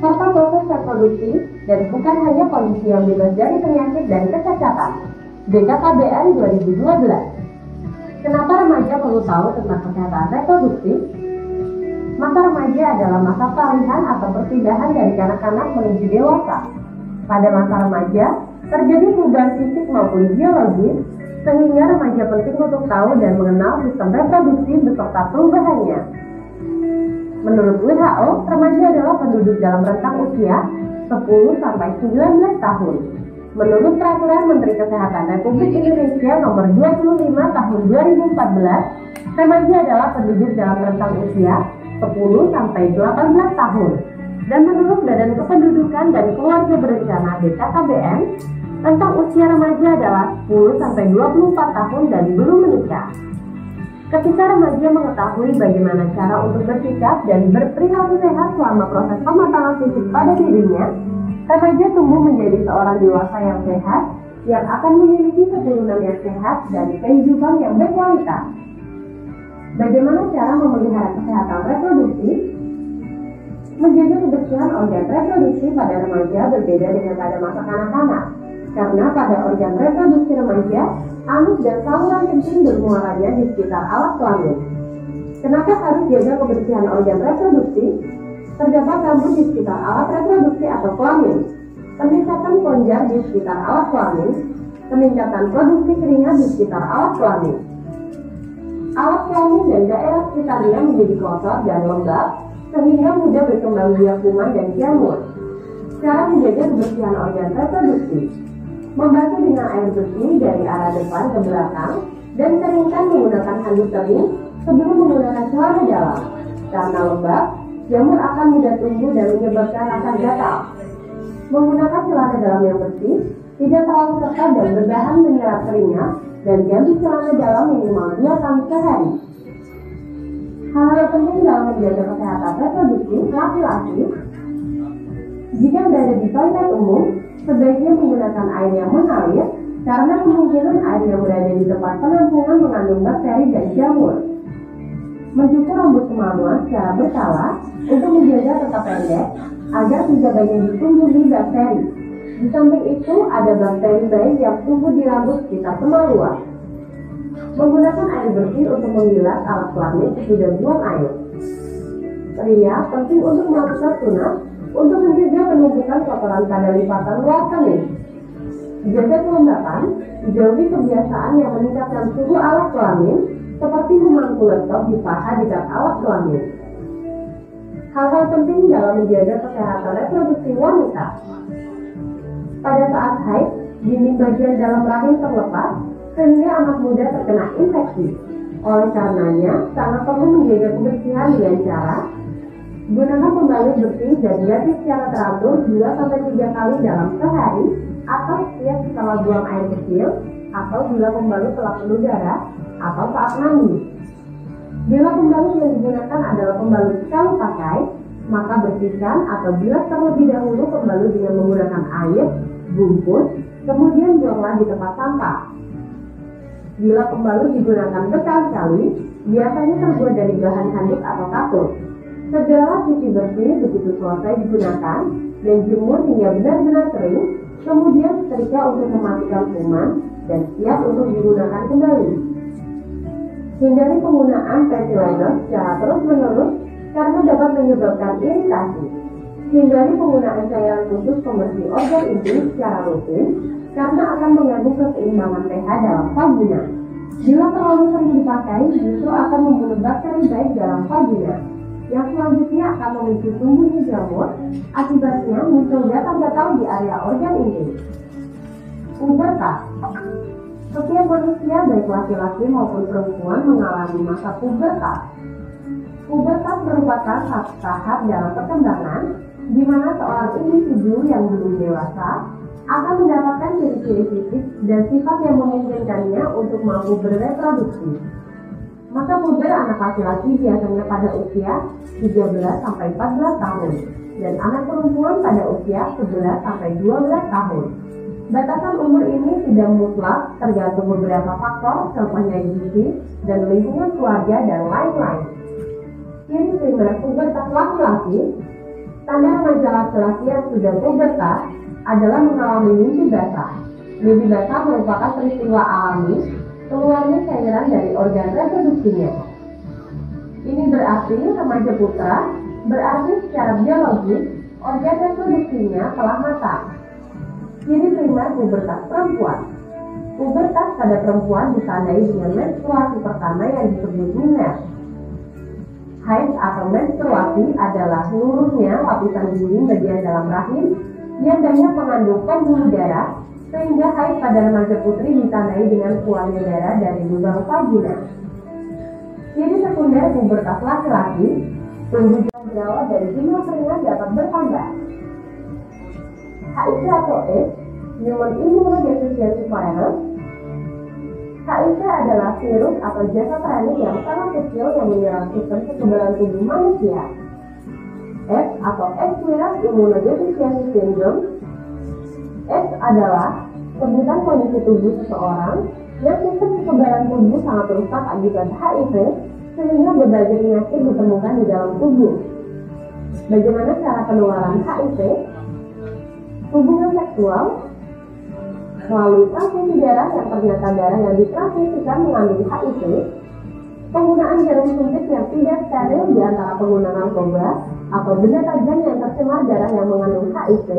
serta proses reproduksi, dan bukan hanya kondisi yang bebas dari penyakit dan kecacatan. BKKBN 2012. Kenapa remaja perlu tahu tentang kesehatan reproduksi? Masa remaja adalah masa peralihan atau perpindahan dari kanak-kanak menuju dewasa. Pada masa remaja, terjadi perubahan fisik maupun biologis, sehingga remaja penting untuk tahu dan mengenal sistem reproduksi beserta perubahannya. Menurut WHO, remaja adalah penduduk dalam rentang usia 10-19 tahun. Menurut Peraturan Menteri Kesehatan Republik Indonesia Nomor 25 Tahun 2014, remaja adalah penduduk dalam rentang usia 10-18 tahun. Dan menurut Badan Kependudukan dan Keluarga Berencana BKKBN, rentang usia remaja adalah 10-24 tahun dan belum menikah. Ketika remaja mengetahui bagaimana cara untuk bersikap dan berperilaku sehat selama proses pematangan fisik pada dirinya, remaja tumbuh menjadi seorang dewasa yang sehat, yang akan memiliki keturunan yang sehat dan kehidupan yang berkualitas. Bagaimana cara memelihara kesehatan reproduksi? Menjaga kebersihan organ reproduksi pada remaja berbeda dengan pada masa kanak-kanak, karena pada organ reproduksi remaja, anus dan saluran kencing bermuaranya di sekitar alat kelamin. Kenapa harus jaga kebersihan organ reproduksi? Terdapat rambut di sekitar alat reproduksi atau kelamin, peningkatan kelenjar di sekitar alat kelamin, peningkatan produksi keringat di sekitar alat kelamin. Alat kelamin dan daerah sekitarnya menjadi kotor dan lembab, sehingga mudah berkembang biak kuman dan jamur. Cara menjaga kebersihan organ reproduksi: membasuh dengan air bersih dari arah depan ke belakang dan keringkan menggunakan handuk kering sebelum menggunakan celana dalam. Karena lembab, jamur akan mudah tumbuh dan menyebabkan rasa gatal. Menggunakan celana dalam yang bersih, tidak terlalu ketat dan berbahan menyerap keringat, dan ganti celana dalam minimal 2 kali sehari. Hal-hal penting dalam menjaga kesehatan reproduksi laki-laki: jika berada di toilet umum, sebaiknya menggunakan air yang mengalir, karena kemungkinan air yang berada di tempat penampungan mengandung bakteri dan jamur. Mencukur rambut kemaluan secara berkala untuk menjaga tetap pendek, agar tidak banyak ditumbuhi bakteri. Di samping itu, ada bakteri baik yang tumbuh di rambut sekitar kemaluan. Menggunakan air bersih untuk membilas alat kelamin sesudah buang air. Pria penting untuk melakukan sunat untuk mencegah penumpukan kotoran pada lipatan luar kening. Jaga kelembapan, jauhi kebiasaan yang meningkatkan suhu alat kelamin, seperti memangku laptop di paha dekat alat kelamin. Hal-hal penting dalam menjaga kesehatan reproduksi wanita: pada saat haid, dinding bagian dalam rahim terlepas, sehingga anak muda terkena infeksi. Oleh karenanya, sangat perlu menjaga kebersihan dengan cara gunakan pembalut bersih dan ganti secara teratur 2-3 kali dalam sehari, atau setiap setelah buang air kecil, atau bila pembalut telah penuh darah, atau saat mandi. Bila pembalut yang digunakan adalah pembalut sekali pakai, maka bersihkan atau bilas terlebih dahulu pembalut dengan menggunakan air, bungkus, kemudian buanglah di tempat sampah. Bila pembalut digunakan berkali-kali, biasanya terbuat dari bahan handuk atau kasur. Segera cuci bersih begitu selesai digunakan dan jemur hingga benar-benar kering, kemudian setrika untuk mematikan kuman dan siap untuk digunakan kembali. Hindari penggunaan panty liner secara terus-menerus karena dapat menyebabkan iritasi. Hindari penggunaan cairan khusus pembersih organ intim secara rutin karena akan mengganggu keseimbangan pH dalam vagina. Bila terlalu sering dipakai, justru akan membunuh bakteri baik dalam vagina, yang selanjutnya akan memicu tumbuhnya jamur. Akibatnya muncul gatal-gatal di area organ intim. Pubertas. Setiap manusia, baik laki-laki maupun perempuan, mengalami masa pubertas. Pubertas merupakan satu tahap dalam perkembangan di mana seorang individu yang belum dewasa akan mendapatkan ciri-ciri fisik dan sifat yang memungkinkannya untuk mampu berreproduksi. Masa puber anak laki-laki biasanya pada usia 13-14 tahun dan anak perempuan pada usia 11-12 tahun. Batasan umur ini tidak mutlak, tergantung beberapa faktor, contohnya gizi dan lingkungan keluarga dan lain-lain. Ciri primer pubertas laki-laki: Tanda remaja laki-laki yang sudah pubertas adalah mengalami mimpi basah. Mimpi basah merupakan peristiwa alami keluarnya cairan dari organ reproduksinya. Ini berarti remaja putra berarti secara biologis organ reproduksinya telah matang. Ciri primer pubertas perempuan. Pubertas pada perempuan ditandai dengan menstruasi pertama yang disebut miner. Haid atau menstruasi adalah seluruhnya lapisan dinding bagian dalam rahim yang banyak mengandung pembuluh darah, sehingga haid pada remaja putri ditandai dengan keluarnya darah dari lubang vagina. Ciri sekunder pubertas laki-laki, tumbuh jerawat dan jumlah keringat dapat bertambah. HIV atau AIDS, Human Immunodeficiency Virus. HIV adalah virus atau jasad ranik yang sangat kecil yang menyerang sistem kekebalan tubuh manusia. AIDS atau X-Viral Immunodeficiency Syndrome. AIDS adalah sebutan kondisi tubuh seseorang yang sistem kekebalan tubuh sangat rusak akibat HIV, sehingga berbagai penyakit ditemukan di dalam tubuh. Bagaimana cara penularan HIV? Hubungan seksual melalui transfusi darah yang ternyata darah yang ditransfusikan mengandung HIV, penggunaan jarum suntik yang tidak steril di antara pengguna narkoba atau benda tajam yang tercemar darah yang mengandung HIV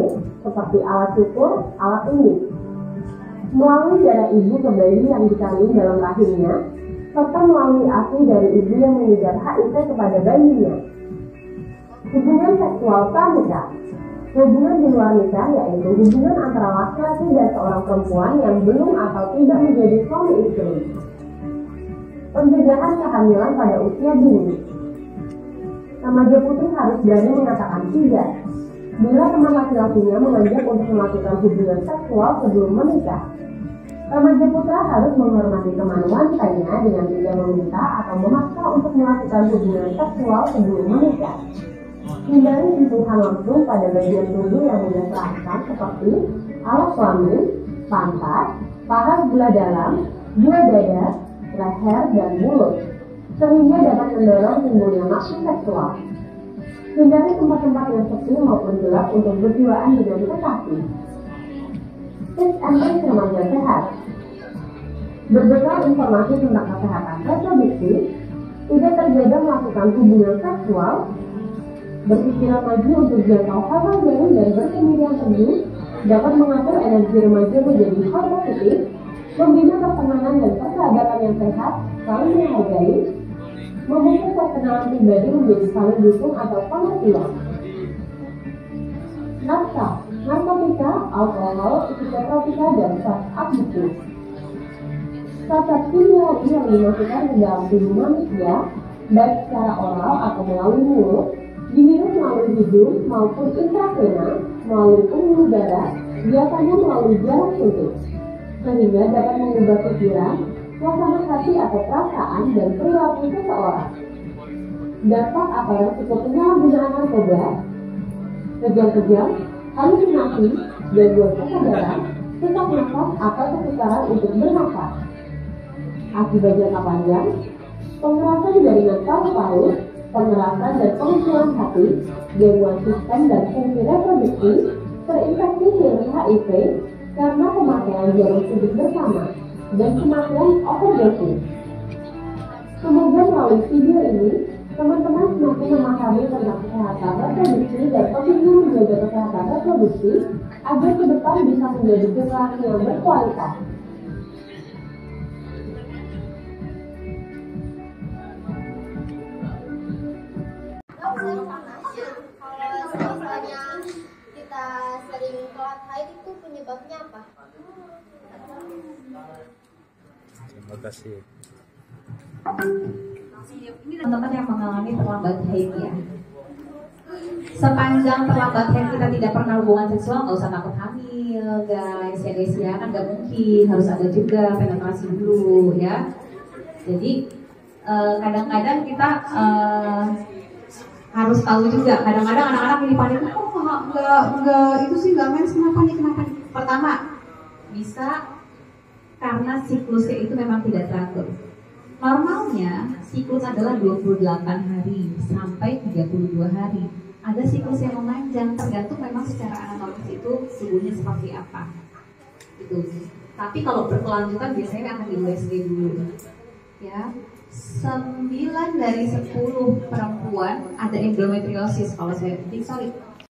seperti alat cukur, alat unik, melalui darah ibu ke bayi yang dikandung dalam rahimnya, serta melalui ASI dari ibu yang mengidap HIV kepada bayinya. Hubungan seksual pranikah. Hubungan di luar nikah yaitu hubungan antara laki-laki dan seorang perempuan yang belum atau tidak menjadi suami istri. Pencegahan kehamilan pada usia dini. Remaja putri harus berani mengatakan tidak bila teman laki-lakinya mengajak untuk melakukan hubungan seksual sebelum menikah. Remaja putra harus menghormati teman wanitanya dengan tidak meminta atau memaksa untuk melakukan hubungan seksual sebelum menikah. Hindari sentuhan langsung pada bagian tubuh yang mudah terangsang seperti alat kelamin, pantat, paha sebelah dalam, buah dada, leher, dan mulut, sehingga dapat mendorong timbulnya nafsu seksual. Hindari tempat-tempat yang sepi maupun gelap untuk berduaan dengan kekasih. Tips and tricks remaja sehat. Berbekal informasi tentang kesehatan reproduksi, tidak terjaga melakukan hubungan seksual, berpikiran maju untuk jangkau hal-hal baru dan berkemirian teguh, dapat mengatur energi remaja menjadi hal positif, membina pertemanan dan persahabatan yang sehat, saling menghargai, membuka perkenalan pribadi menjadi saling dukung atau pengertian. Narkotika, alkohol, psikotropika, dan zat abduktif. Zat kimiawi yang dimasukkan ke dalam tubuh manusia, baik secara oral atau melalui mulut, dihirup melalui hidung maupun intravena melalui pembuluh darah, biasanya melalui jarum suntik, sehingga dapat mengubah pikiran, suasana hati atau perasaan dan perilaku seseorang. Dampak atau resiko penyalahgunaan narkoba: kejang-kejang, halusinasi, gangguan kesadaran, sesak nafas atau kesukaran untuk bernafas. Akibat jangka panjang: pengerasan jaringan paru-paru, pengerasan dan pengusulan hati, gangguan sistem dan fungsi reproduksi, terinfeksi virus HIV karena pemakaian jarum suntik bersama, dan kematian overdosis. Semoga melalui video ini, teman-teman semakin memahami tentang kesehatan reproduksi dan pentingnya menjaga kesehatan reproduksi agar ke depan bisa menjadi generasi yang berkualitas. Kalau misalnya kita sering telat haid itu penyebabnya apa? Terima kasih. Ini teman-teman yang mengalami terlambat haid ya. Sepanjang terlambat haid kita tidak pernah hubungan seksual, nggak usah takut hamil guys ya kan nggak mungkin, harus ada juga penetrasi dulu ya. Jadi kadang-kadang kita harus tahu juga, kadang-kadang anak-anak ini panik, enggak itu sih nggak mens, kenapa nih. Pertama, bisa karena siklusnya itu memang tidak teratur. Normalnya siklus adalah 28 hari sampai 32 hari. ada siklus yang memanjang, tergantung memang secara anatomis itu tubuhnya seperti apa. Itu. Tapi kalau berkelanjutan biasanya akan di USG dulu. Ya, 9 dari 10 perempuan ada endometriosis. Kalau saya sorry,